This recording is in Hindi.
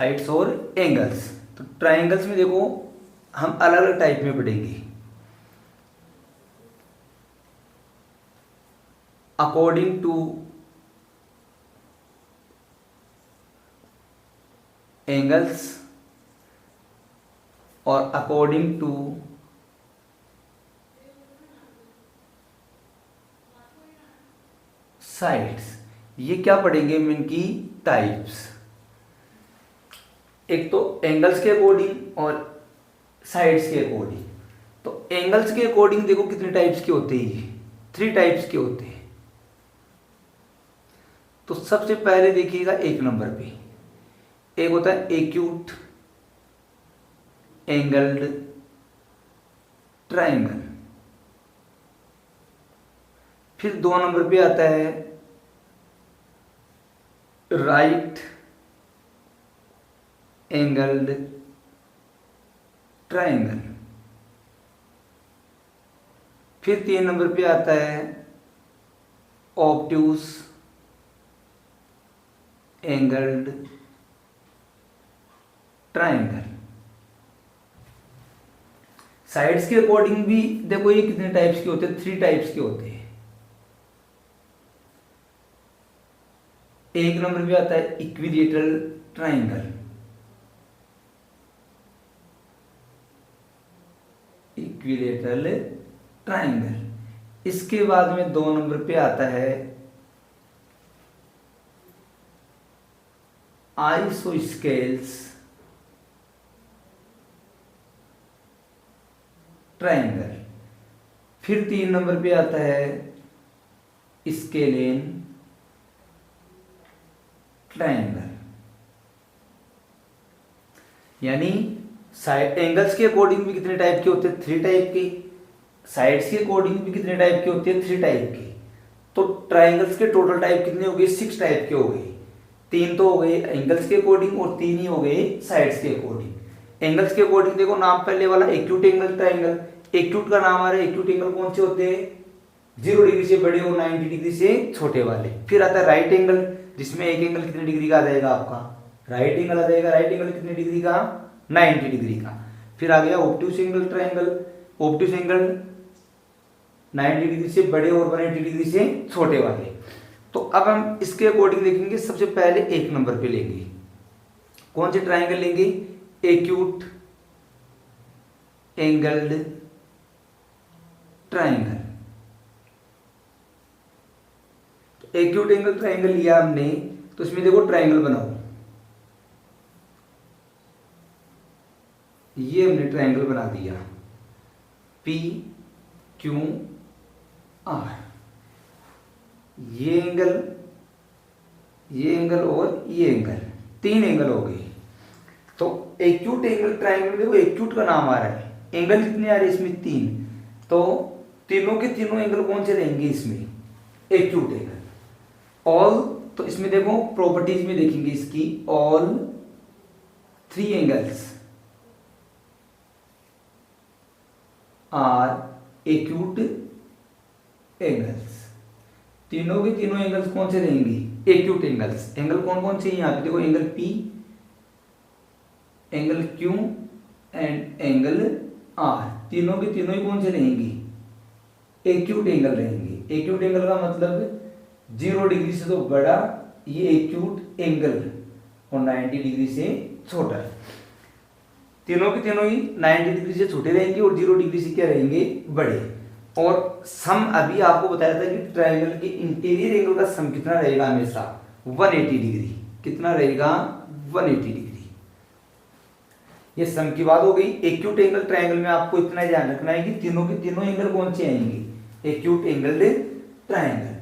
साइड्स और एंगल्स। तो ट्राइंगल्स में देखो हम अलग अलग टाइप में पढ़ेंगे, अकॉर्डिंग टू एंगल्स और अकॉर्डिंग टू साइड्स। ये क्या पढ़ेंगे हम इनकी टाइप्स, एक तो एंगल्स के अकॉर्डिंग और साइड्स के अकॉर्डिंग। तो एंगल्स के अकॉर्डिंग देखो कितने टाइप्स के होते हैं, 3 टाइप्स के होते हैं। तो सबसे पहले देखिएगा 1 नंबर पे, एक होता है एक्यूट एंगल्ड ट्राइंगल। फिर 2 नंबर पे आता है राइट एंगल्ड ट्राइंगल। फिर 3 नंबर पे आता है ऑब्ट्यूज एंगल्ड ट्राइंगल। साइड्स के अकॉर्डिंग भी देखो ये कितने टाइप्स के होते हैं, 3 टाइप्स के होते हैं। 1 नंबर पे आता है इक्विलेटरल ट्राइंगल, इक्विलेटरल ट्राइंगल। इसके बाद में 2 नंबर पे आता है आइसोस्केल्स ट्राइंगल। फिर 3 नंबर पे आता है स्केलेन ट्राइंगल। यानी साइड एंगल्स के अकॉर्डिंग भी कितने टाइप के होते हैं, 3 टाइप के। साइड्स के अकॉर्डिंग भी कितने टाइप के होते हैं, 3 टाइप के। तो ट्राइंगल्स के टोटल टाइप कितने हो गए, 6 टाइप के हो गए। 3 तो हो गए एंगल्स के अकॉर्डिंग और 3 ही हो गए साइड्स के अकॉर्डिंग। एंगल्स के अकॉर्डिंग देखो नाम पहले वाला एक्यूट एंगल ट्राइंगल। एक्यूट का नाम आ रहा है, एक्यूट एंगल कौन से होते हैं, 0 डिग्री से बड़े और 90 डिग्री से छोटे वाले। फिर आता है राइट एंगल, जिसमें एक एंगल कितने डिग्री का आ जाएगा आपका, राइट एंगल आ जाएगा। राइट एंगल कितने डिग्री का, 90 डिग्री का। फिर आ गया obtuse angle triangle, obtuse angle 90 degree से बड़े और 180 डिग्री से छोटे वाले। तो अब हम इसके अकॉर्डिंग देखेंगे। सबसे पहले 1 नंबर पे लेंगे, कौन से ट्राइंगल लेंगे, acute angled triangle. Acute angle triangle लिया हमने, तो इसमें देखो ट्राइंगल बनाओ। ये हमने ट्राइंगल बना दिया, पी क्यू आर। ये एंगल और ये एंगल, 3 एंगल हो गए। तो एक्यूट एंगल ट्राइंगल में देखो एक्यूट का नाम आ रहा है, एंगल कितने आ रहे हैं इसमें, 3। तो तीनों के तीनों एंगल कौन से रहेंगे इसमें, एक्यूट एंगल। ऑल, तो इसमें देखो प्रॉपर्टीज में देखेंगे इसकी, all 3 angles are acute angles. तीनों के तीनों एंगल्स कौन से रहेंगे, एक्यूट एंगल्स। एंगल कौन कौन से यहाँ पे देखो, angle P, angle Q and angle R. तीनों के तीनों ही कौन से रहेंगे, एक्यूट एंगल रहेंगे। एक्यूट एंगल का मतलब 0 डिग्री से तो बड़ा ये एक्यूट एंगल और 90 डिग्री से छोटा। तीनों के तीनों ही 90 डिग्री से छोटे रहेंगे और 0 डिग्री से क्या रहेंगे, बड़े। और सम अभी आपको बताया था कि ट्राइंगल के इंटीरियर एंगल का सम कितना रहेगा, हमेशा 180 डिग्री। कितना रहेगा, 180 डिग्री। ये सम की बात हो गई। एक्यूट एंगल ट्राइंगल में आपको इतना ध्यान रखना है कि तीनों के तीनों एंगल कौन से आएंगे, एक्यूट एंगल ट्राइंगल।